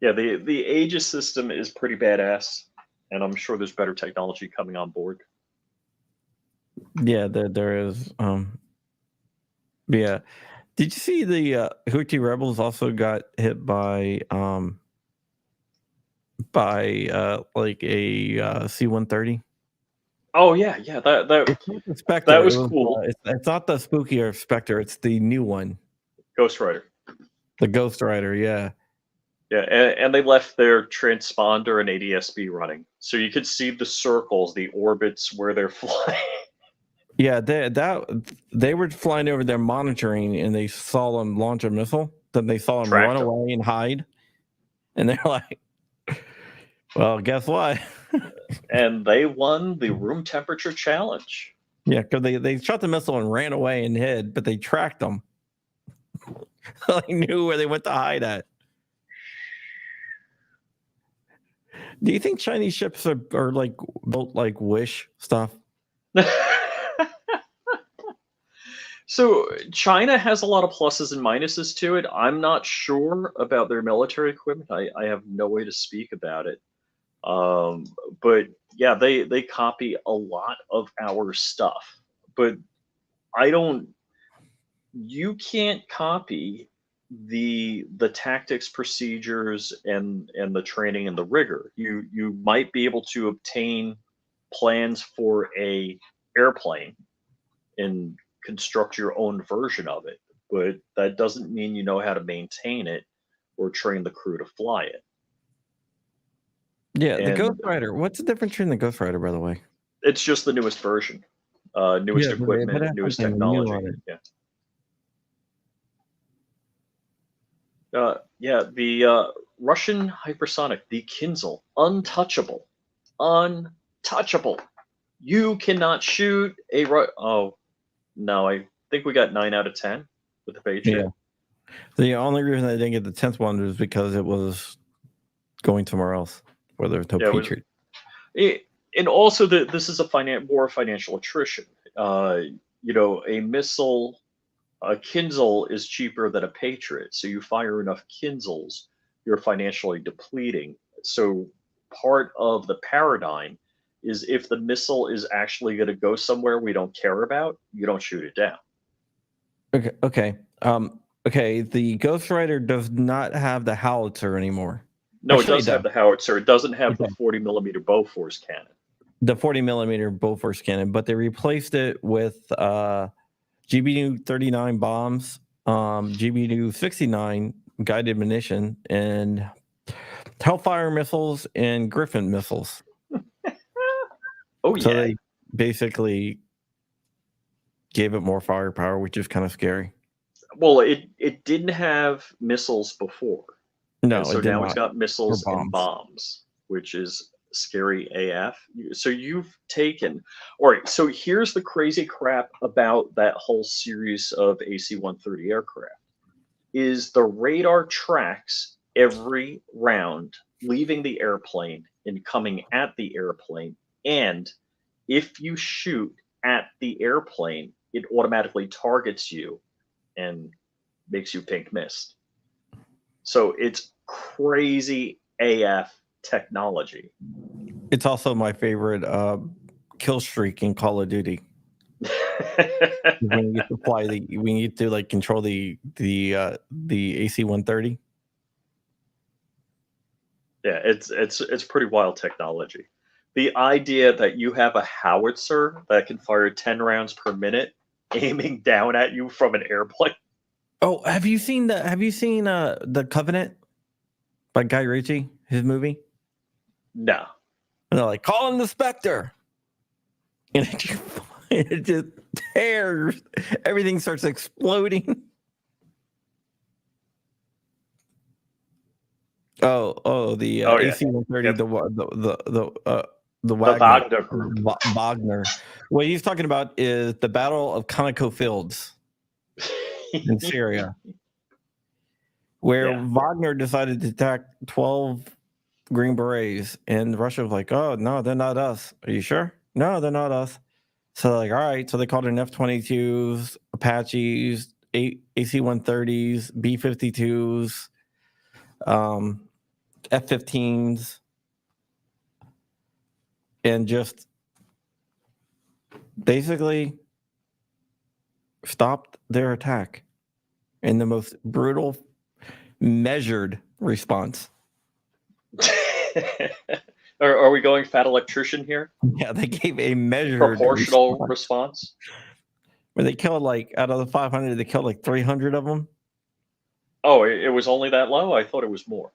Yeah, the Aegis system is pretty badass, and I'm sure there's better technology coming on board. Yeah, there is. Yeah. Did you see the Houthi rebels also got hit by like a C-130? Oh yeah, It's Spectre. That was cool. It's not the spookier Spectre. It's the new one, Ghost Rider. the Ghost Rider. Yeah. Yeah, and they left their transponder and ADS-B running, so you could see the circles, the orbits where they're flying. Yeah, they were flying over there monitoring, and they saw them launch a missile. Then they saw them run away and hide, and they're like, "Well, guess what?" And they won the room temperature challenge. Yeah, because they shot the missile and ran away and hid, but they tracked them. They knew where they went to hide at. Do you think Chinese ships are like built like Wish stuff? So China has a lot of pluses and minuses to it. I'm not sure about their military equipment. I have no way to speak about it. But yeah, they copy a lot of our stuff. But you can't copy the tactics, procedures, and the training and the rigor. You might be able to obtain plans for a airplane and construct your own version of it, but that doesn't mean you know how to maintain it or train the crew to fly it. Yeah, the Ghost Rider. What's the difference between the Ghost Rider, by the way? It's just the newest version, newest equipment, newest technology. Yeah. The Russian hypersonic, the Kinzhal, untouchable. You cannot shoot a oh no, I think we got 9 out of 10 with the Patriot. Yeah. The only reason I didn't get the 10th one was because it was going somewhere else where there was no Patriot. And also, this is a war of financial attrition. A missile, a Kinzhal is cheaper than a Patriot. So you fire enough Kinzhals, you're financially depleting. So part of the paradigm is if the missile is actually going to go somewhere we don't care about, you don't shoot it down. Okay. The Ghost Rider does not have the howitzer anymore. No, Actually, it does have the howitzer. It doesn't have the Okay. 40 millimeter Bofors cannon. The 40 millimeter Bofors cannon, but they replaced it with GBU 39 bombs, GBU 69 guided munition, and Hellfire missiles and Griffin missiles. Oh So yeah. they basically gave it more firepower, which is kind of scary. Well, it didn't have missiles before. No, And so it did now it's not. got missiles Or and bombs. bombs, which is scary AF. So you've taken, all right. So here's the crazy crap about that whole series of AC-130 aircraft: is the radar tracks every round leaving the airplane and coming at the airplane, and if you shoot at the airplane, it automatically targets you and makes you pink mist. So it's crazy AF technology. It's also my favorite kill streak in Call of Duty. When you get to fly when you get to like control the AC-130. Yeah, it's pretty wild technology. The idea that you have a howitzer that can fire 10 rounds per minute aiming down at you from an airplane. Oh, have you seen the Covenant by Guy Ritchie, his movie? No. And they're like, call in the Spectre. And it just tears. Everything starts exploding. The Oh, yeah. AC-130, Yep. the The Wagner. Wagner group. Wagner. What he's talking about is the Battle of ConocoPhillips in Syria, where Yeah. Wagner decided to attack 12 Green Berets, and Russia was like, "Oh no, they're not us. Are you sure? No, they're not us." So like, all right. So they called in F-22s, Apaches, AC-130s, B-52s, F-15s, and just basically stopped their attack in the most brutal, measured response. Are we going fat electrician here? Yeah, they gave a measured Proportional response? Where they killed like out of the 500, they killed like 300 of them. Oh, it was only that low? I thought it was more.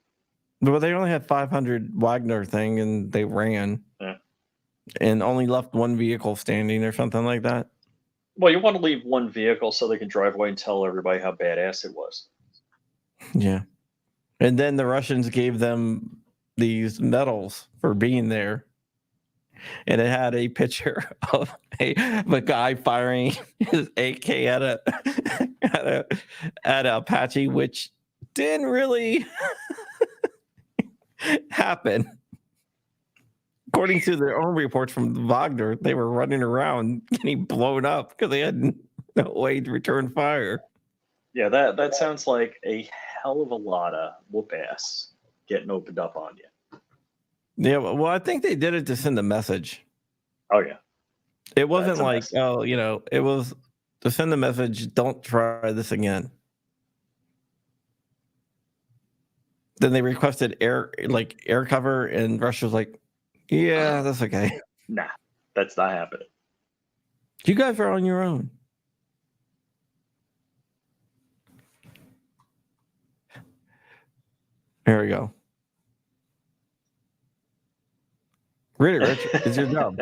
Well, they only had 500 Wagner thing, and they ran, Yeah. and only left one vehicle standing or something like that. Well, you want to leave one vehicle so they can drive away and tell everybody how badass it was. Yeah, and then the Russians gave them these medals for being there, and it had a picture of a guy firing his AK at an Apache, which didn't really happen. According to their own reports from Wagner, they were running around getting blown up because they had no way to return fire. Yeah, that sounds like a hell of a lot of whoop ass getting opened up on you. Yeah, well, I think they did it to send a message. Oh yeah. It wasn't That's a like, message. it was to send the message, don't try this again. Then they requested air cover, and Russia was like, yeah, that's okay. Nah, that's not happening. You guys are on your own. There we go. Really, Rich, it's your job.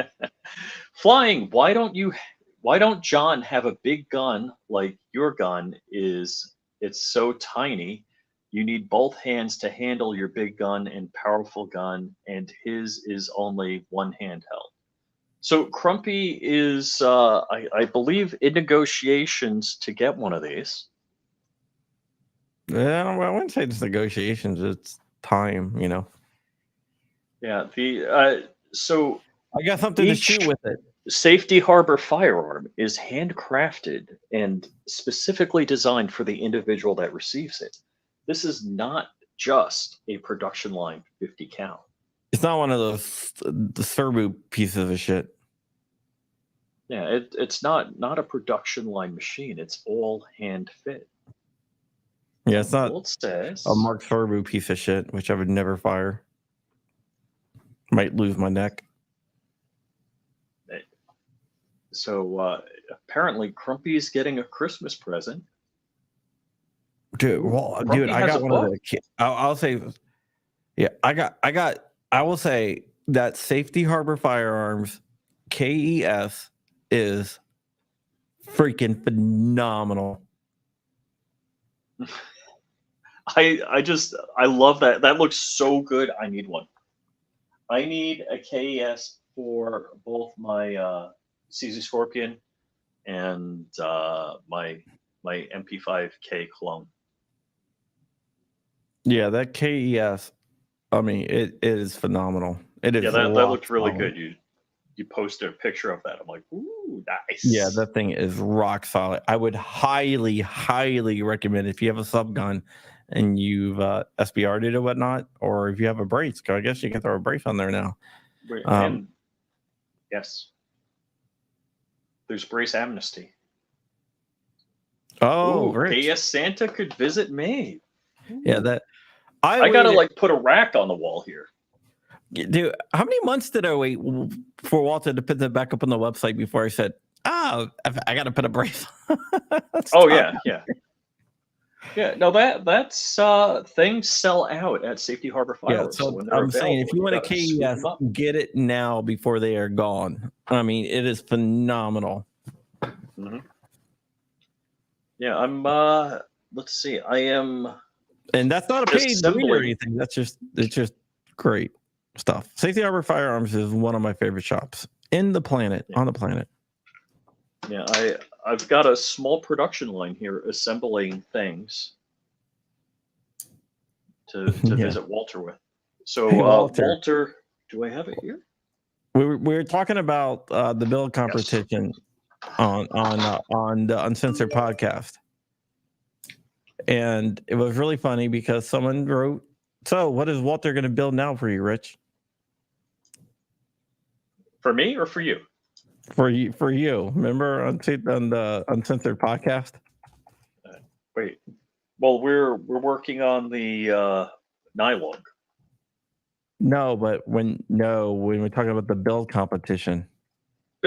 Flying, why don't John have a big gun like your gun is? It's so tiny. You need both hands to handle your big gun and powerful gun, and his is only one handheld. So Crumpy is, I believe, in negotiations to get one of these. Yeah, I wouldn't say it's negotiations. It's time, Yeah. So I got something to each shoot with it. Safety Harbor firearm is handcrafted and specifically designed for the individual that receives it. This is not just a production line 50 cal. It's not one of those the Serbu pieces of shit. Yeah, it's not a production line machine. It's all hand fit. Yeah, it's not Well, it says a Mark Sorbu piece of shit, which I would never fire. Might lose my neck. so. Apparently, Crumpy's getting a Christmas present. Dude, Ooh, well, dude, Grumpy I has got a one of book. the. I'll say, yeah, I will say that Safety Harbor Firearms KES is freaking phenomenal. I love that. That looks so good. I need one. I need a KES for both my CZ Scorpion and my MP5K clone. Yeah, that KES. I mean, it is phenomenal. It is. Yeah, that rock looked really solid. good. You posted a picture of that. I'm like, ooh, nice. Yeah, that thing is rock solid. I would highly, highly recommend if you have a sub gun and you've SBR'd it or whatnot, or if you have a brace. 'Cause I guess you can throw a brace on there now. And yes, there's brace amnesty. Oh, Ooh, Rich. KS Santa could visit me. Yeah, Ooh. that I gotta like put a rack on the wall here. Dude, how many months did I wait for Walter to put that back up on the website before I said, "Oh, I got to put a brace"? Oh yeah. No, that's things sell out at Safety Harbor Yeah, Fireworks. so When they're I'm saying if available, you want a gotta scoop KES, 'em up. get it now before they are gone. I mean, it is phenomenal. Mm-hmm. Yeah, I'm. Let's see. I am. And that's not a paid read or assembling. anything. It's just great stuff. Safety Harbor Firearms is one of my favorite shops on the planet. Yeah, I've got a small production line here assembling things to visit Walter with. So Hey, Walter, do I have it here? We were talking about the build competition on the Uncensored podcast, and it was really funny because someone wrote, "So, what is Walter going to build now for you, Rich?" For me or for you? For you. Remember on the Uncensored podcast? Wait. Well, we're working on the nylon. No, but when we're talking about the build competition.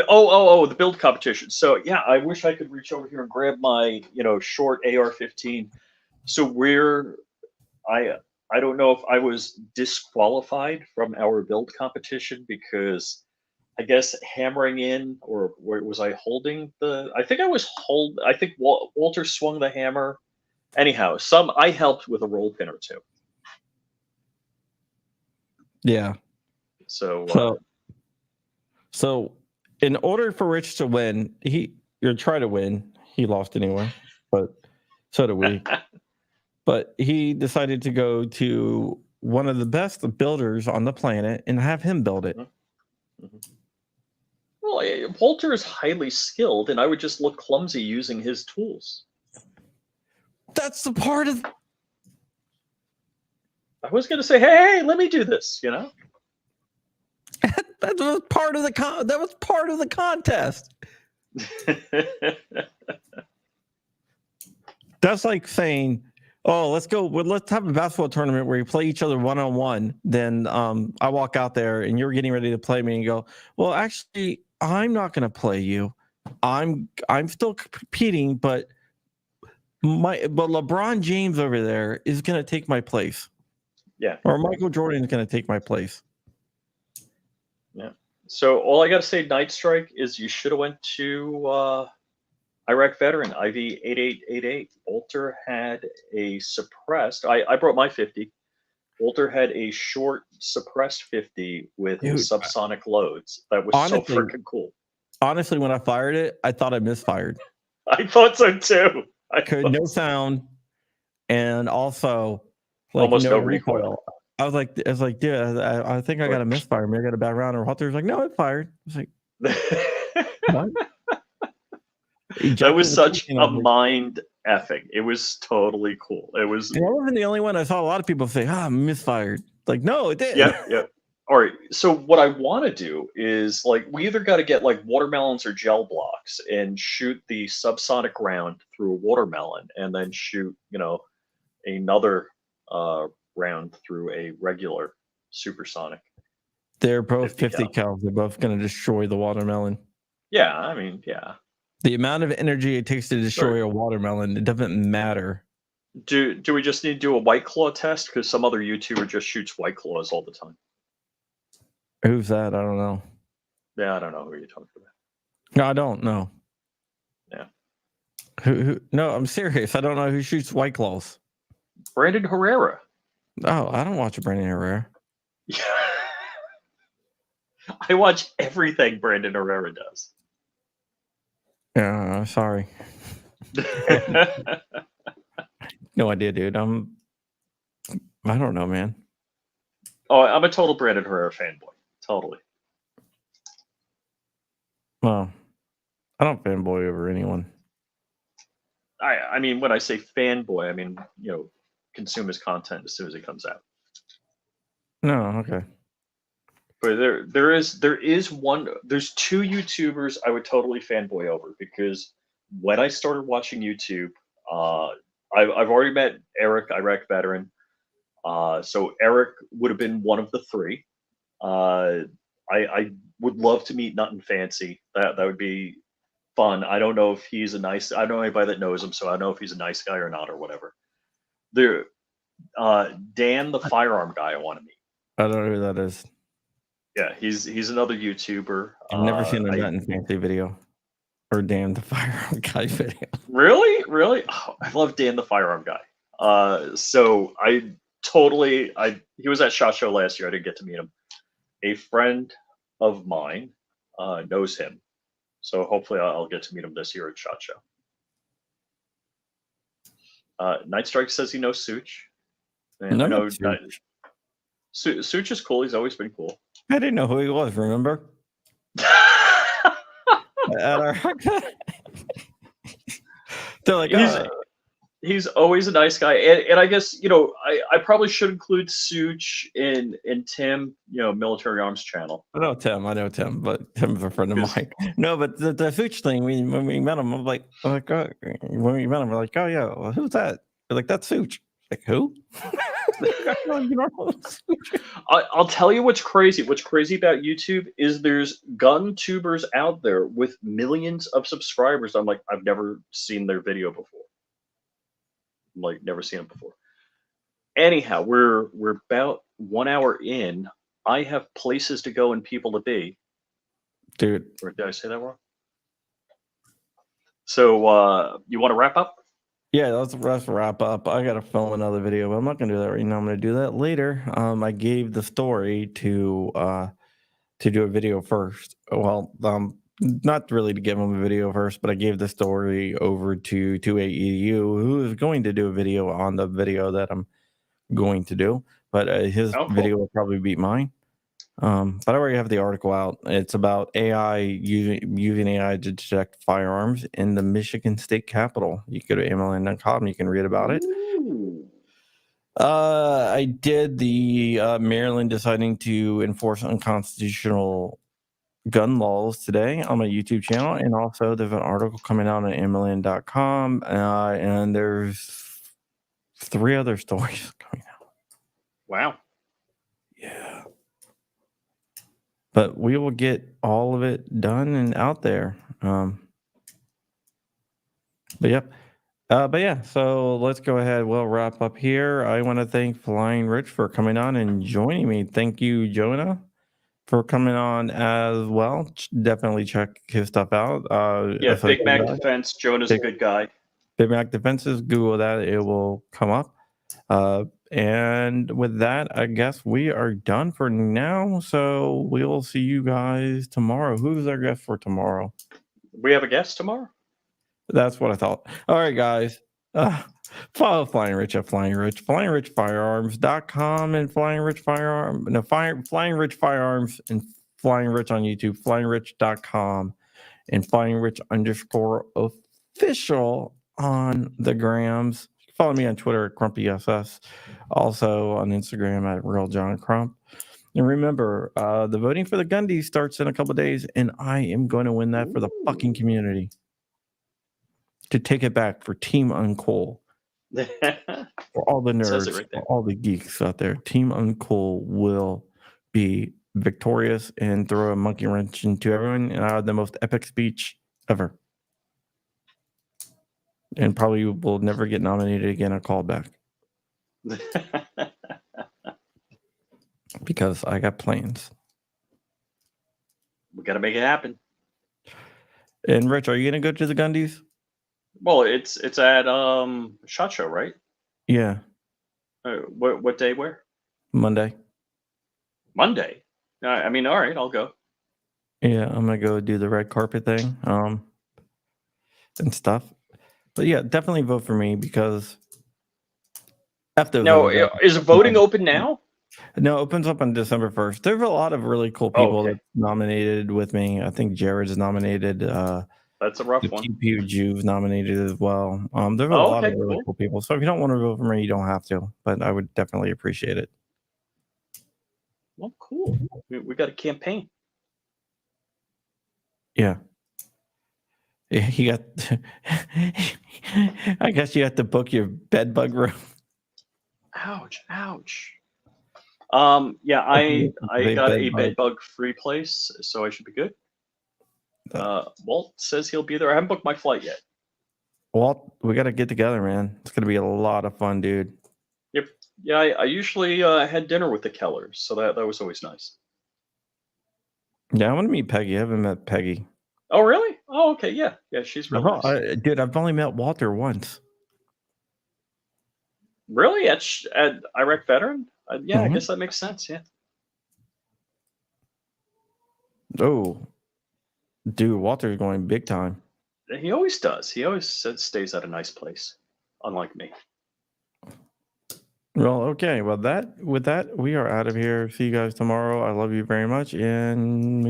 Oh, the build competition. So yeah, I wish I could reach over here and grab my short AR-15. So I don't know if I was disqualified from our build competition because I guess hammering in, or was I holding the? I think I think Walter swung the hammer. Anyhow, I helped with a roll pin or two. Yeah. So in order for Rich to win, you're trying to win. He lost anyway, but so do we. But he decided to go to one of the best builders on the planet and have him build it. Mm-hmm. Well, Walter is highly skilled, and I would just look clumsy using his tools. That's the part of. I was going to say, hey, let me do this. That was part of the contest. That's like saying, "Oh, let's have a basketball tournament where you play each other one-on-one." Then I walk out there and you're getting ready to play me and you go, "Well, actually, I'm not going to play you. I'm still competing, but LeBron James over there is going to take my place." Yeah. Or Michael Jordan is going to take my place. Yeah. So all I got to say, Night Strike, is you should have went to Iraq Veteran IV 8888. Walter had a suppressed. I brought my 50. Walter had a short suppressed 50 with subsonic loads. That was so freaking cool. Honestly, when I fired it, I thought I misfired. I thought so too. No sound, and also almost no recoil. I was like, dude, I think I got a misfire. Maybe I got a bad round. Or Walter's like, no, it fired. I was like, what? That was such a mind effing. It was totally cool. It was. And I wasn't the only one. I saw a lot of people say, misfired. Like, no, it didn't. Yeah. All right. So what I want to do is like we either got to get like watermelons or gel blocks and shoot the subsonic round through a watermelon, and then shoot another round through a regular supersonic They're both 50 50 cal. cal. They're both going to destroy the watermelon. Yeah, I mean, yeah. The amount of energy it takes to destroy a watermelon, it doesn't matter. Do we just need to do a White Claw test? Because some other YouTuber just shoots White Claws all the time. Who's that? I don't know. Yeah, I don't know who you're talking about. No, I don't know. Yeah. Who? No, I'm serious. I don't know who shoots White Claws. Brandon Herrera. Oh, I don't watch Brandon Herrera. Yeah. I watch everything Brandon Herrera does. Yeah, sorry. No idea, dude. I don't know, man. Oh, I'm a total Brandon Herrera fanboy. Totally. Well, I don't fanboy over anyone. I mean, when I say fanboy, I mean, consume his content as soon as it comes out. No, okay. But there's two YouTubers I would totally fanboy over, because when I started watching YouTube, I've already met Eric, Iraq veteran. So Eric would have been one of the three. I would love to meet Nut and Fancy. That would be fun. I don't know if he's I don't know anybody that knows him, so I don't know if he's a nice guy or not or whatever. Dan, the firearm guy, I want to meet. I don't know who that is. Yeah, he's another YouTuber. I've never seen a Nut and Fancy video or Dan the firearm guy video. Really? Oh, I love Dan the firearm guy. So he was at SHOT Show last year. I didn't get to meet him. A friend of mine knows him, so hopefully I'll get to meet him this year at SHOT Show. Night Strike says he knows Such. And I know Such is cool. He's always been cool. I didn't know who he was, remember? They're like, he's always a nice guy. And I guess, I probably should include Such and Tim, Military Arms Channel. I know Tim, but Tim's a friend of mine. No, but the Such thing, when we met him, I'm like, oh, when we met him, we're like, oh, yeah, well, who's that? They're like, that's Such. Like, who? I'll tell you what's crazy. What's crazy about YouTube is there's gun tubers out there with millions of subscribers. I'm like, I've never seen their video before. Like, never seen it before. Anyhow, we're about 1 hour in. I have places to go and people to be. Dude. Or did I say that wrong? So you want to wrap up? Yeah, let's wrap up. I gotta film another video, but I'm not gonna do that right now. I'm gonna do that later. I gave the story to do a video first. Well, not really to give him a video first, but I gave the story over to 28EU, who is going to do a video on the video that I'm going to do. But his video will probably beat mine. But I already have the article out. It's about AI using AI to detect firearms in the Michigan State Capitol. You go to MLN.com, you can read about it. I did the Maryland deciding to enforce unconstitutional gun laws today on my YouTube channel, and also there's an article coming out on MLN.com, and there's 3 other stories coming out. Wow. Yeah. But we will get all of it done and out there. But yeah, so let's go ahead. We'll wrap up here. I want to thank Flying Rich for coming on and joining me. Thank you, Jonah, for coming on as well. Definitely check his stuff out. Yeah, Big Mac Defense. Jonah's a good guy. Big Mac Defenses, Google that. It will come up. And with that, I guess we are done for now. So we'll see you guys tomorrow. Who's our guest for tomorrow? We have a guest tomorrow? That's what I thought. All right, guys. Follow Flying Rich at Flying Rich, FlyingRichFirearms.com, and Flying Rich Firearms and Flying Rich on YouTube, FlyingRich.com, and FlyingRich_official on the grams. Follow me on Twitter at CrumpySS. Also on Instagram at RealJohnCrump. And remember, the voting for the Gundy starts in a couple days, and I am going to win that for the fucking community. To take it back for Team Uncool. For all the Says it nerds, right there. for all the geeks out there, Team Uncool will be victorious and throw a monkey wrench into everyone and the most epic speech ever. And probably will never get nominated again or called back. Because I got plans. We got to make it happen. And Rich, are you gonna go to the Gundys? Well, it's at SHOT Show, right? Yeah, What day? Where? Monday. Monday. I mean, all right, I'll go. Yeah, I'm gonna go do the red carpet thing, and stuff. But yeah, definitely vote for me because after No, is voting open now? No, it opens up on December 1st. There's a lot of really cool Oh, people okay. that's nominated with me. I think Jared's nominated. That's a rough The one. TPU Juve's nominated as well. There's a Oh, lot okay, of really cool. cool people. So if you don't want to vote for me, you don't have to. But I would definitely appreciate it. Well, cool. We got a campaign. Yeah. You got. I guess you have to book your bed bug room. Ouch! Ouch! Yeah, I got a bed bug free place, so I should be good. Walt says he'll be there. I haven't booked my flight yet. Walt, we got to get together, man. It's gonna be a lot of fun, dude. Yep. Yeah, I usually had dinner with the Kellers, so that was always nice. Yeah, I want to meet Peggy. I haven't met Peggy. Oh, really? Oh, okay. Yeah, she's real nice. Dude, I've only met Walter once. Really? At Iraq Veteran? Yeah, I Mhm. guess that makes sense. Yeah. Oh, dude, Walter's going big time. He always does. He always stays at a nice place, unlike me. Well, okay. Well, with that, we are out of here. See you guys tomorrow. I love you very much, and